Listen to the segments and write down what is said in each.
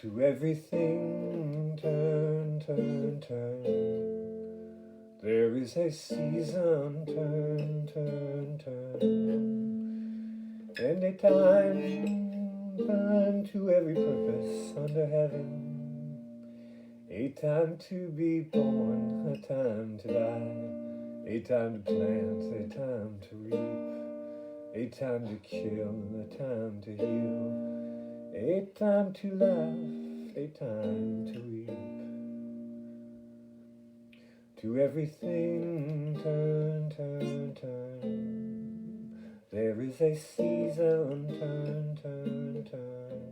To everything turn, turn, turn. There is a season, turn, turn, turn. And a time to every purpose under heaven. A time to be born, a time to die. A time to plant, a time to reap. A time to kill, a time to heal. A time to laugh, a time to weep. To everything turn, turn, turn. There is a season, turn, turn, turn.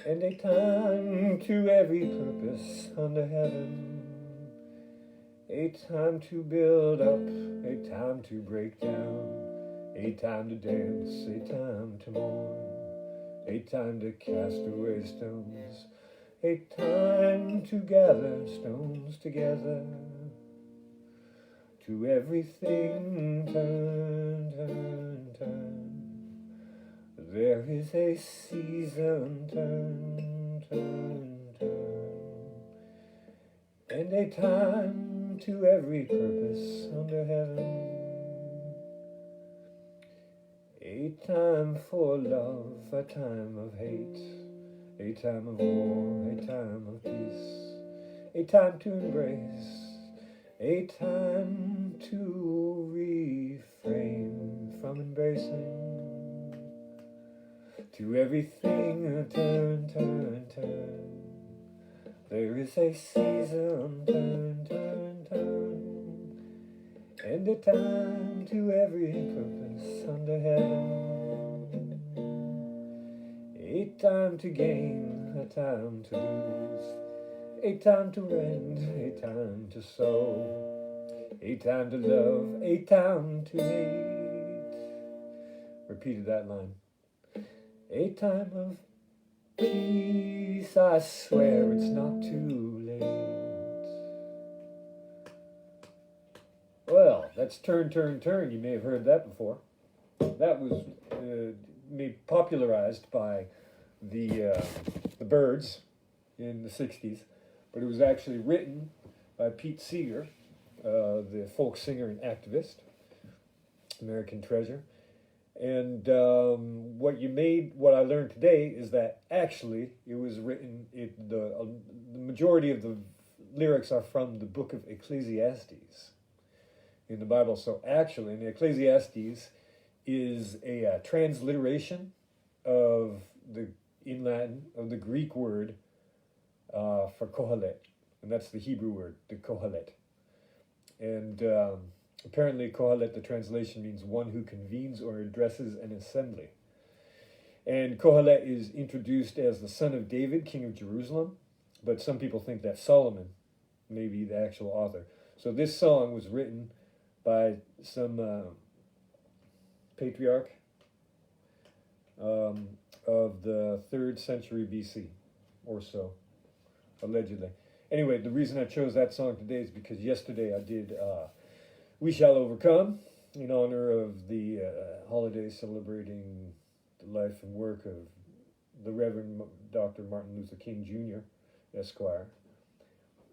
And a time to every purpose under heaven. A time to build up, a time to break down. A time to dance, a time to mourn. A time to cast away stones. A time to gather stones together. To everything turn, turn, turn. There is a season, turn, turn, turn. And a time to every purpose under heaven. A time for love, a time of hate. A time of war, a time of peace. A time to embrace. A time to refrain from embracing. To everything turn, turn, turn. There is a season, turn, turn, turn. And a time to every purpose under heaven. A time to gain, a time to lose. A time to rend, a time to sow. A time to love, a time to hate. Repeated that line. A time of peace, I swear it's not too late. Well, that's Turn, Turn, Turn. You may have heard that before. That was made popularized by the Byrds in the 60s, but it was actually written by Pete Seeger, the folk singer and activist, American treasure. And what I learned today is that actually it was written, the majority of the lyrics are from the book of Ecclesiastes in the Bible. So actually, in Ecclesiastes is a transliteration of in Latin, of the Greek word for Kohelet. And that's the Hebrew word, the Kohelet. And apparently Kohelet, the translation, means one who convenes or addresses an assembly. And Kohelet is introduced as the son of David, king of Jerusalem, but some people think that Solomon may be the actual author. So this song was written by some patriarch of the 3rd century BC or so, allegedly. Anyway, the reason I chose that song today is because yesterday I did We Shall Overcome in honor of the holiday celebrating the life and work of the Reverend Dr. Martin Luther King Jr., Esquire.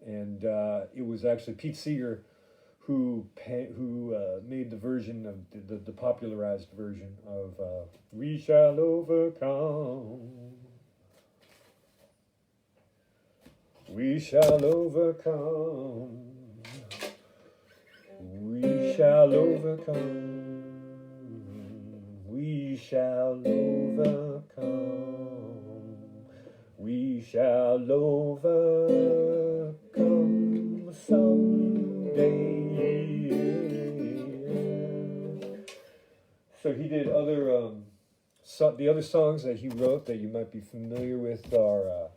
And it was actually Pete Seeger who made the version of the popularized version of We Shall Overcome. We shall overcome. We shall overcome. We shall overcome. We shall overcome someday. So he did other the other songs that he wrote that you might be familiar with are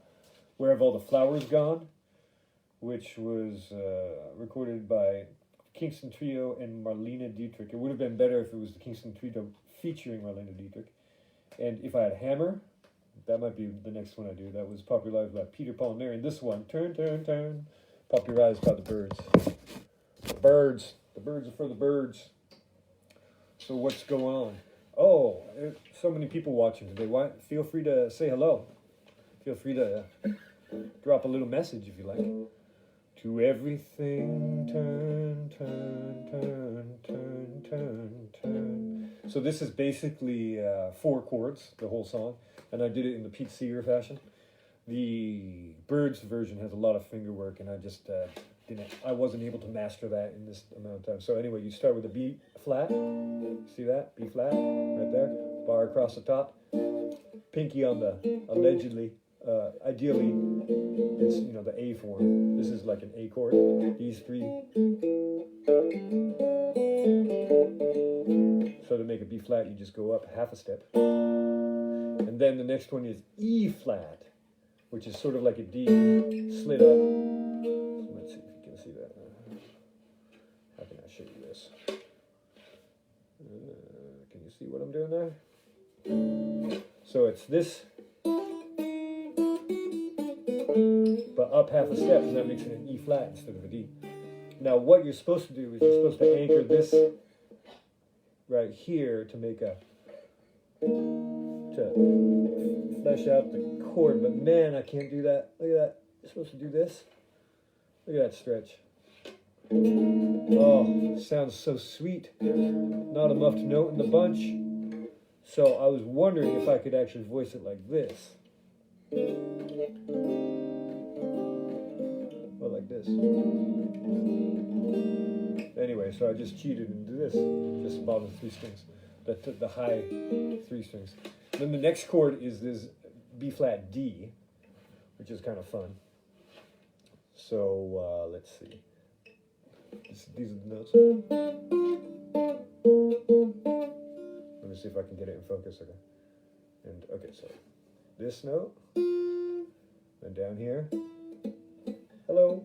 Where Have All the Flowers Gone, which was recorded by Kingston Trio and Marlene Dietrich. It would have been better if it was the Kingston Trio featuring Marlene Dietrich. And If I Had a Hammer, that might be the next one I do. That was popularized by Peter, Paul, and Mary. And this one, Turn, Turn, Turn, popularized by the Byrds. The Byrds. The Byrds are for the birds. So what's going on? Oh, so many people watching today. Feel free to say hello. feel free to drop a little message if you like. To everything, turn, turn, turn, turn, turn, turn. So this is basically 4 chords, the whole song, and I did it in the Pete Seeger fashion. The Byrds version has a lot of finger work, and I just I wasn't able to master that in this amount of time. So anyway, you start with a B flat, see that? B flat, right there, bar across the top, pinky on the, allegedly, ideally, it's, you know, the A form. This is like an A chord, these 3. So to make a B flat, you just go up half a step. And then the next one is E flat, which is sort of like a D slid up. So let's see if you can see that. How can I show you this? Can you see what I'm doing there? So it's this, but up half a step, and that makes it an E flat instead of a D. Now what you're supposed to do is you're supposed to anchor this right here to make a, to flesh out the chord, but man, I can't do that. Look at that. You're supposed to do this. Look at that stretch. Oh, sounds so sweet. Not a muffed note in the bunch. So I was wondering if I could actually voice it like this. Or like this. Anyway, so I just cheated and did this. Just bottom 3 strings. The high 3 strings. Then the next chord is this B flat D, which is kind of fun. So let's see. These are the notes. Let me see if I can get it in focus. Okay. And okay, so this note, then down here. Hello.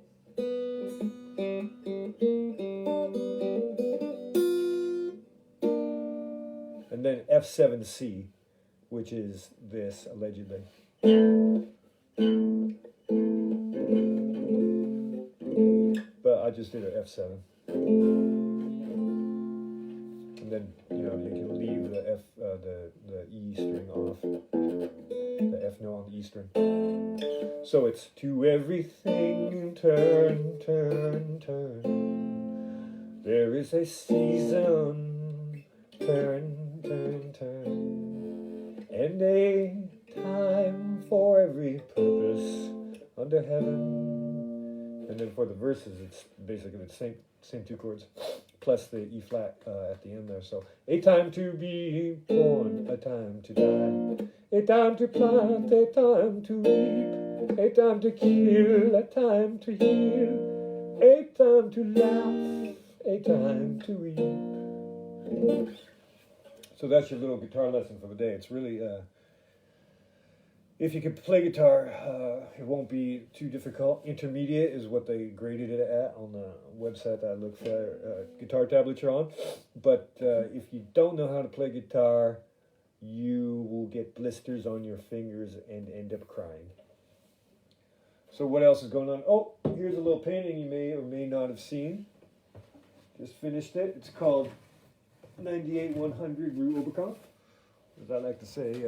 And then F7C, which is this, allegedly. But I just did an F7. And then, you know, you can leave the the E string off, the F note on the E string. So it's to everything, turn, turn, turn. There is a season, turn, turn, turn, and a time for every purpose under heaven. And then for the verses, it's basically the same 2 chords, plus the E flat at the end there. So, a time to be born, a time to die, a time to plant, a time to reap, a time to kill, a time to heal, a time to laugh, a time to weep. So that's your little guitar lesson for the day. It's really, if you can play guitar, it won't be too difficult. Intermediate is what they graded it at on the website that I look for guitar tablature on. But if you don't know how to play guitar, you will get blisters on your fingers and end up crying. So what else is going on? Oh, here's a little painting you may or may not have seen. Just finished it. It's called 98-100 Rue Oberkampf. As I like to say,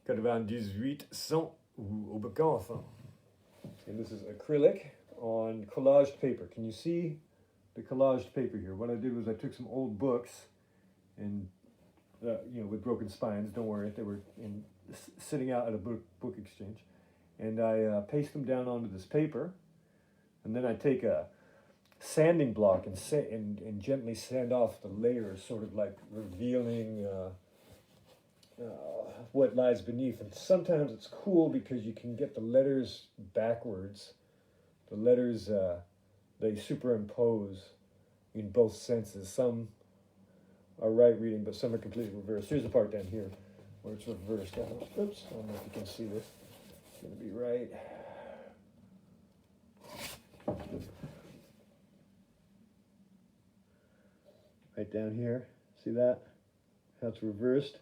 98-100 Rue Oberkampf. And this is acrylic on collaged paper. Can you see the collaged paper here? What I did was I took some old books and, you know, with broken spines, don't worry, they were sitting out at a book exchange. And I paste them down onto this paper. And then I take a sanding block and gently sand off the layers, sort of like revealing what lies beneath. And sometimes it's cool because you can get the letters backwards. The letters, they superimpose in both senses. Some are right reading, but some are completely reversed. Here's the part down here where it's reversed. Oops, I don't know if you can see this. It's going to be right. Right down here. See that? How it's reversed.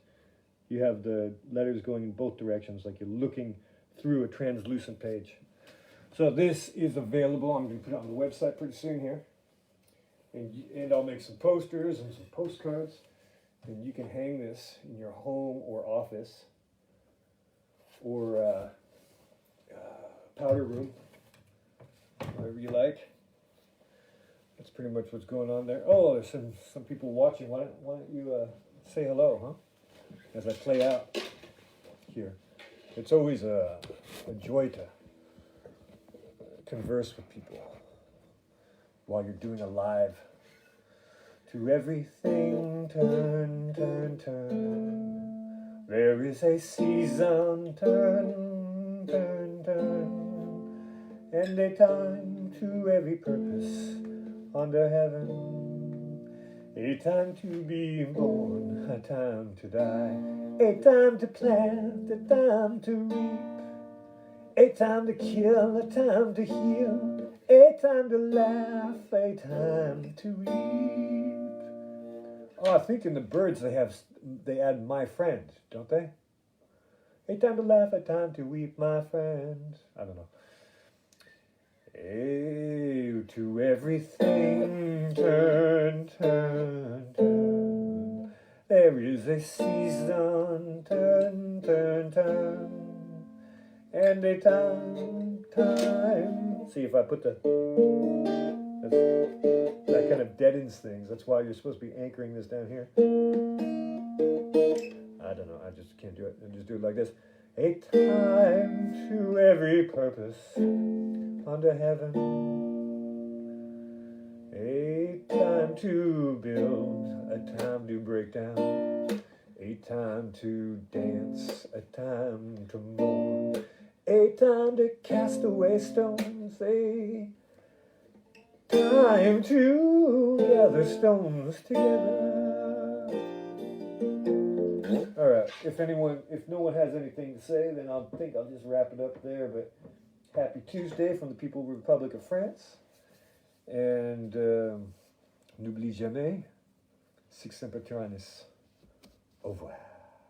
You have the letters going in both directions, like you're looking through a translucent page. So this is available. I'm going to put it on the website pretty soon here. And I'll make some posters and some postcards. And you can hang this in your home or office. or powder room, whatever you like. That's pretty much what's going on there. Oh, there's some people watching. Why don't you say hello, huh? As I play out here. It's always a joy to converse with people while you're doing a live. To everything turn, turn, turn. There is a season, turn, turn, turn. And a time to every purpose under heaven. A time to be born, a time to die. A time to plant, a time to reap. A time to kill, a time to heal. A time to laugh, a time to weep. Oh, I think in the Birds they add my friend, don't they? A time to laugh, a time to weep, my friend. I don't know. Hey, to everything turn, turn, turn. There is a season, turn, turn, turn. And a time. See if I put that kind of deadens things. That's why you're supposed to be anchoring this down here. I don't know, I just can't do it. I just do it like this. A time to every purpose under heaven. A time to build, a time to break down. A time to dance, a time to mourn. A time to cast away stones. A time to gather stones together. All right. If no one has anything to say, then I'll just wrap it up there. But happy Tuesday from the People's Republic of France, and n'oublie jamais, sic semper tyrannis. Au revoir.